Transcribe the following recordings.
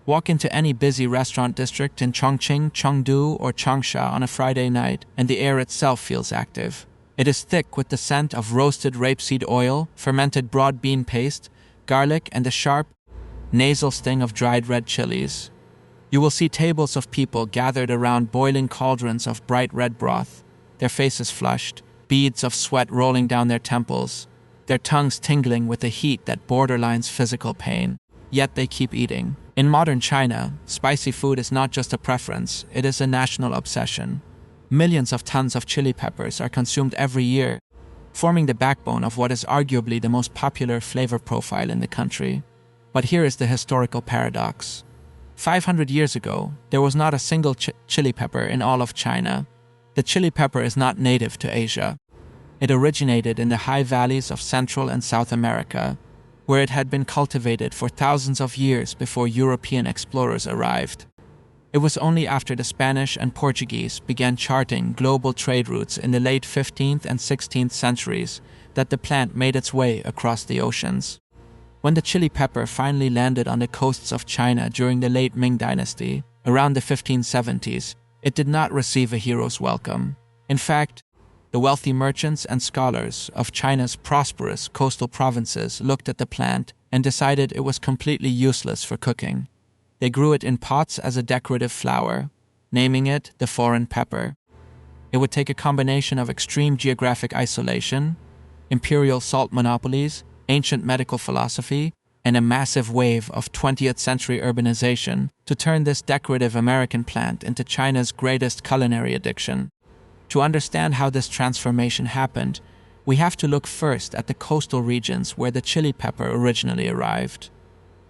Walk into any busy restaurant district in Chongqing, Chengdu, or Changsha on a Friday night, and the air itself feels active. It is thick with the scent of roasted rapeseed oil, fermented broad bean paste, garlic, and the sharp, nasal sting of dried red chilies. You will see tables of people gathered around boiling cauldrons of bright red broth, their faces flushed, beads of sweat rolling down their temples, their tongues tingling with a heat that borderlines physical pain. Yet they keep eating. In modern China, spicy food is not just a preference, it is a national obsession. Millions of tons of chili peppers are consumed every year, forming the backbone of what is arguably the most popular flavor profile in the country. But here is the historical paradox. 500 years ago, there was not a single chili pepper in all of China. The chili pepper is not native to Asia. It originated in the high valleys of Central and South America, where it had been cultivated for thousands of years before European explorers arrived. It was only after the Spanish and Portuguese began charting global trade routes in the late 15th and 16th centuries that the plant made its way across the oceans. When the chili pepper finally landed on the coasts of China during the late Ming Dynasty, around the 1570s, it did not receive a hero's welcome. In fact, the wealthy merchants and scholars of China's prosperous coastal provinces looked at the plant and decided it was completely useless for cooking. They grew it in pots as a decorative flower, naming it the foreign pepper. It would take a combination of extreme geographic isolation, imperial salt monopolies, ancient medical philosophy, and a massive wave of 20th century urbanization to turn this decorative American plant into China's greatest culinary addiction. To understand how this transformation happened, we have to look first at the coastal regions where the chili pepper originally arrived.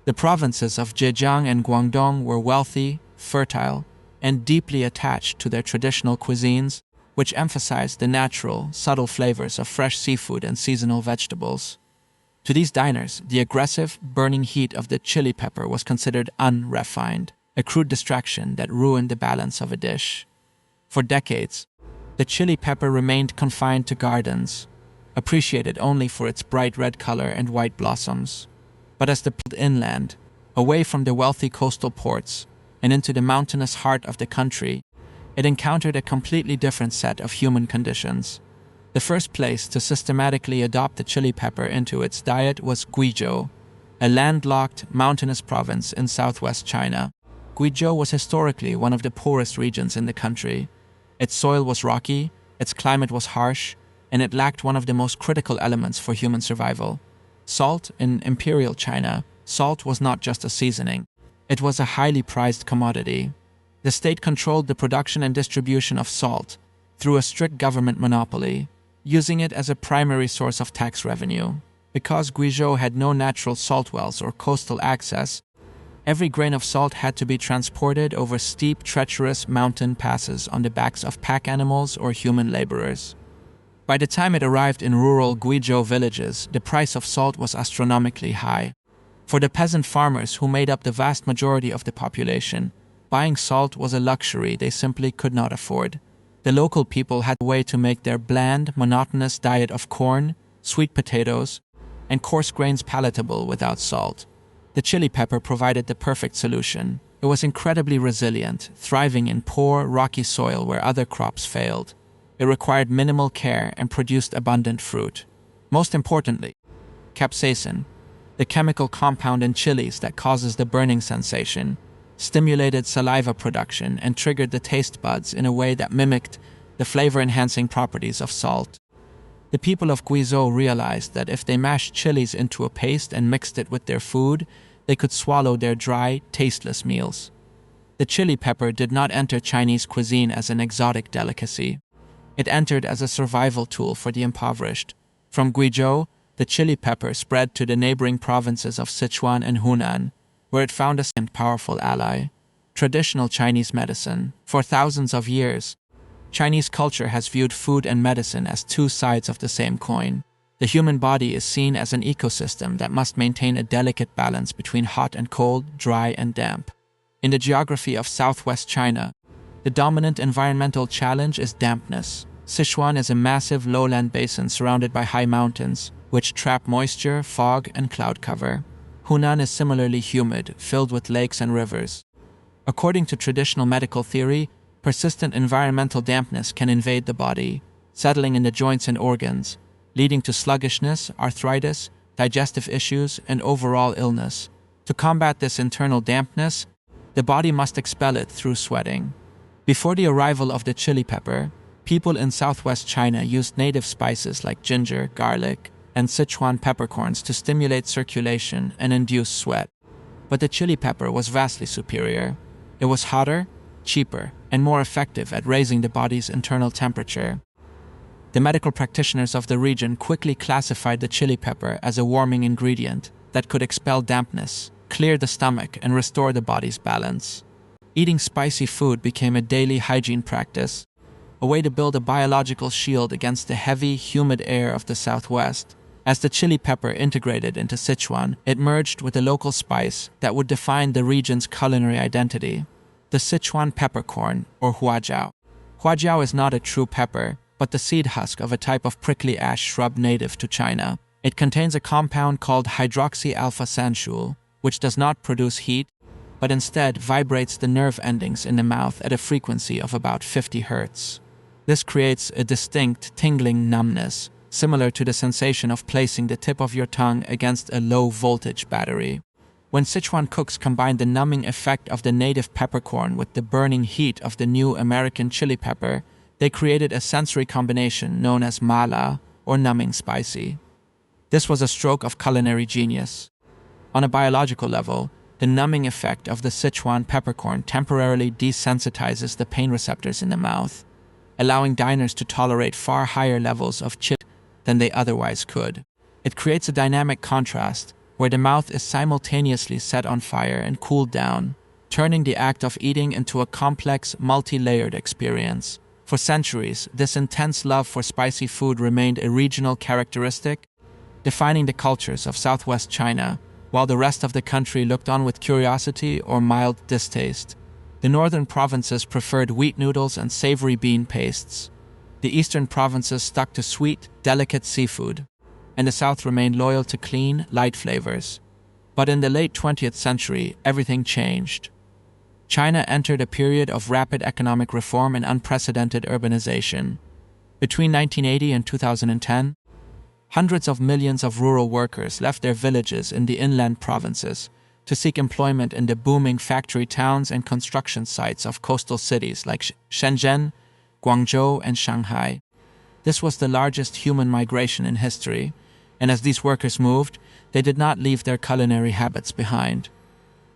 The provinces of Zhejiang and Guangdong were wealthy, fertile, and deeply attached to their traditional cuisines, which emphasized the natural, subtle flavors of fresh seafood and seasonal vegetables. To these diners, the aggressive, burning heat of the chili pepper was considered unrefined, a crude distraction that ruined the balance of a dish. For decades, the chili pepper remained confined to gardens, appreciated only for its bright red color and white blossoms. But as they pulled inland, away from the wealthy coastal ports, and into the mountainous heart of the country, it encountered a completely different set of human conditions. The first place to systematically adopt the chili pepper into its diet was Guizhou, a landlocked, mountainous province in southwest China. Guizhou was historically one of the poorest regions in the country. Its soil was rocky, its climate was harsh, and it lacked one of the most critical elements for human survival. Salt. In imperial China, salt was not just a seasoning. It was a highly prized commodity. The state controlled the production and distribution of salt through a strict government monopoly, using it as a primary source of tax revenue. Because Guizhou had no natural salt wells or coastal access, every grain of salt had to be transported over steep, treacherous mountain passes on the backs of pack animals or human laborers. By the time it arrived in rural Guizhou villages, the price of salt was astronomically high. For the peasant farmers who made up the vast majority of the population, buying salt was a luxury they simply could not afford. The local people had a way to make their bland, monotonous diet of corn, sweet potatoes, and coarse grains palatable without salt. The chili pepper provided the perfect solution. It was incredibly resilient, thriving in poor, rocky soil where other crops failed. It required minimal care and produced abundant fruit. Most importantly, capsaicin, the chemical compound in chilies that causes the burning sensation, stimulated saliva production and triggered the taste buds in a way that mimicked the flavor-enhancing properties of salt. The people of Guizhou realized that if they mashed chilies into a paste and mixed it with their food, they could swallow their dry, tasteless meals. The chili pepper did not enter Chinese cuisine as an exotic delicacy. It entered as a survival tool for the impoverished. From Guizhou, the chili pepper spread to the neighboring provinces of Sichuan and Hunan, where it found a powerful ally: traditional Chinese medicine. For thousands of years, Chinese culture has viewed food and medicine as two sides of the same coin. The human body is seen as an ecosystem that must maintain a delicate balance between hot and cold, dry and damp. In the geography of southwest China, the dominant environmental challenge is dampness. Sichuan is a massive lowland basin surrounded by high mountains, which trap moisture, fog, and cloud cover. Hunan is similarly humid, filled with lakes and rivers. According to traditional medical theory, persistent environmental dampness can invade the body, settling in the joints and organs, leading to sluggishness, arthritis, digestive issues, and overall illness. To combat this internal dampness, the body must expel it through sweating. Before the arrival of the chili pepper, people in southwest China used native spices like ginger, garlic, and Sichuan peppercorns to stimulate circulation and induce sweat. But the chili pepper was vastly superior. It was hotter, cheaper, and more effective at raising the body's internal temperature. The medical practitioners of the region quickly classified the chili pepper as a warming ingredient that could expel dampness, clear the stomach, and restore the body's balance. Eating spicy food became a daily hygiene practice, a way to build a biological shield against the heavy, humid air of the southwest. As the chili pepper integrated into Sichuan, it merged with a local spice that would define the region's culinary identity: the Sichuan peppercorn, or huajiao. Huajiao is not a true pepper, but the seed husk of a type of prickly ash shrub native to China. It contains a compound called hydroxy-alpha-sanchul, which does not produce heat, but instead vibrates the nerve endings in the mouth at a frequency of about 50 Hz. This creates a distinct tingling numbness, similar to the sensation of placing the tip of your tongue against a low-voltage battery. When Sichuan cooks combined the numbing effect of the native peppercorn with the burning heat of the new American chili pepper, they created a sensory combination known as mala, or numbing spicy. This was a stroke of culinary genius. On a biological level, the numbing effect of the Sichuan peppercorn temporarily desensitizes the pain receptors in the mouth, allowing diners to tolerate far higher levels of chili than they otherwise could. It creates a dynamic contrast where the mouth is simultaneously set on fire and cooled down, turning the act of eating into a complex, multi-layered experience. For centuries, this intense love for spicy food remained a regional characteristic, defining the cultures of southwest China, while the rest of the country looked on with curiosity or mild distaste. The northern provinces preferred wheat noodles and savory bean pastes. The eastern provinces stuck to sweet, delicate seafood, and the south remained loyal to clean, light flavors. But in the late 20th century, everything changed. China entered a period of rapid economic reform and unprecedented urbanization. Between 1980 and 2010, hundreds of millions of rural workers left their villages in the inland provinces to seek employment in the booming factory towns and construction sites of coastal cities like Shenzhen, Guangzhou, and Shanghai. This was the largest human migration in history, and as these workers moved, they did not leave their culinary habits behind.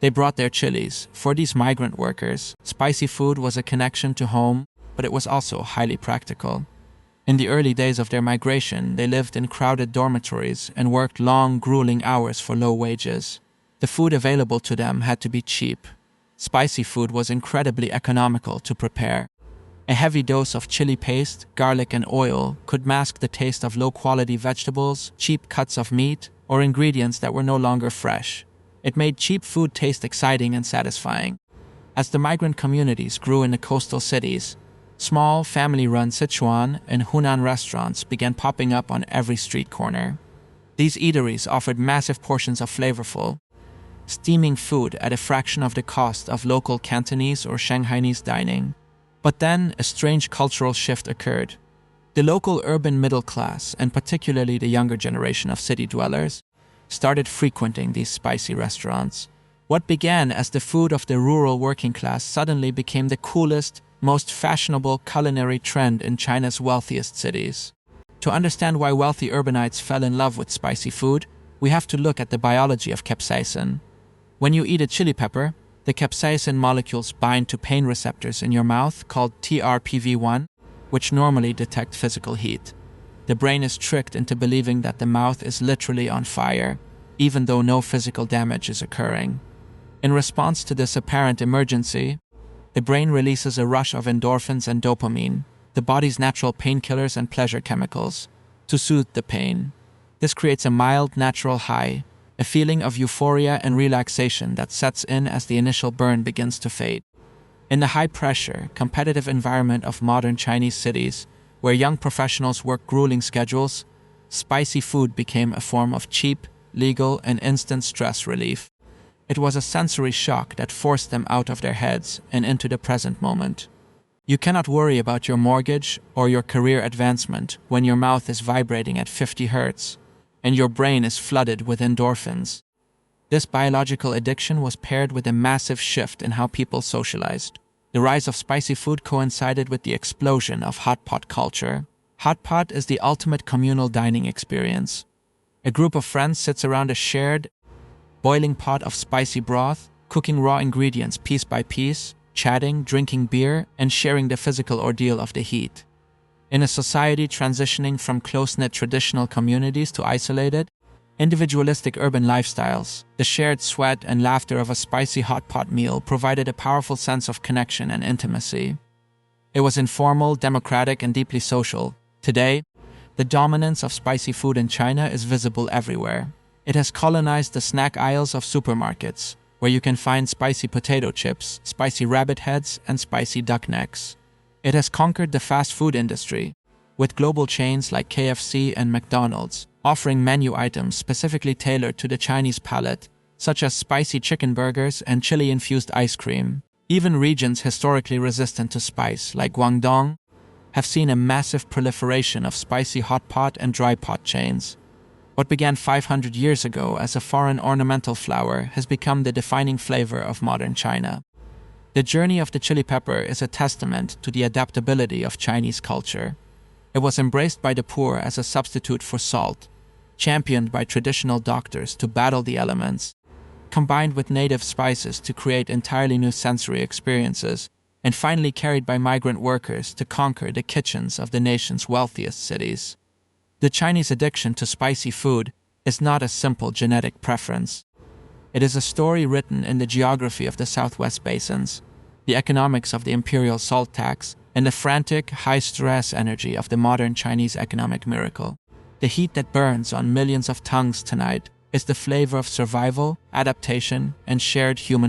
They brought their chilies. For these migrant workers, spicy food was a connection to home, but it was also highly practical. In the early days of their migration, they lived in crowded dormitories and worked long, grueling hours for low wages. The food available to them had to be cheap. Spicy food was incredibly economical to prepare. A heavy dose of chili paste, garlic, and oil could mask the taste of low-quality vegetables, cheap cuts of meat, or ingredients that were no longer fresh. It made cheap food taste exciting and satisfying. As the migrant communities grew in the coastal cities, small, family-run Sichuan and Hunan restaurants began popping up on every street corner. These eateries offered massive portions of flavorful, steaming food at a fraction of the cost of local Cantonese or Shanghainese dining. But then, a strange cultural shift occurred. The local urban middle class, and particularly the younger generation of city dwellers, started frequenting these spicy restaurants. What began as the food of the rural working class suddenly became the coolest, most fashionable culinary trend in China's wealthiest cities. To understand why wealthy urbanites fell in love with spicy food, we have to look at the biology of capsaicin. When you eat a chili pepper, the capsaicin molecules bind to pain receptors in your mouth called TRPV1, which normally detect physical heat. The brain is tricked into believing that the mouth is literally on fire, even though no physical damage is occurring. In response to this apparent emergency, the brain releases a rush of endorphins and dopamine, the body's natural painkillers and pleasure chemicals, to soothe the pain. This creates a mild, natural high, a feeling of euphoria and relaxation that sets in as the initial burn begins to fade. In the high-pressure, competitive environment of modern Chinese cities, where young professionals work grueling schedules, spicy food became a form of cheap, legal, and instant stress relief. It was a sensory shock that forced them out of their heads and into the present moment. You cannot worry about your mortgage or your career advancement when your mouth is vibrating at 50 hertz and your brain is flooded with endorphins. This biological addiction was paired with a massive shift in how people socialized. The rise of spicy food coincided with the explosion of hot pot culture. Hot pot is the ultimate communal dining experience. A group of friends sits around a shared, boiling pot of spicy broth, cooking raw ingredients piece by piece, chatting, drinking beer, and sharing the physical ordeal of the heat. In a society transitioning from close-knit traditional communities to isolated, individualistic urban lifestyles, the shared sweat and laughter of a spicy hot pot meal provided a powerful sense of connection and intimacy. It was informal, democratic, and deeply social. Today, the dominance of spicy food in China is visible everywhere. It has colonized the snack aisles of supermarkets, where you can find spicy potato chips, spicy rabbit heads, and spicy duck necks. It has conquered the fast food industry, with global chains like KFC and McDonald's offering menu items specifically tailored to the Chinese palate, such as spicy chicken burgers and chili-infused ice cream. Even regions historically resistant to spice, like Guangdong, have seen a massive proliferation of spicy hot pot and dry pot chains. What began 500 years ago as a foreign ornamental flower has become the defining flavor of modern China. The journey of the chili pepper is a testament to the adaptability of Chinese culture. It was embraced by the poor as a substitute for salt, championed by traditional doctors to battle the elements, combined with native spices to create entirely new sensory experiences, and finally carried by migrant workers to conquer the kitchens of the nation's wealthiest cities. The Chinese addiction to spicy food is not a simple genetic preference. It is a story written in the geography of the Southwest basins, the economics of the imperial salt tax, and the frantic, high-stress energy of the modern Chinese economic miracle. The heat that burns on millions of tongues tonight is the flavor of survival, adaptation, and shared human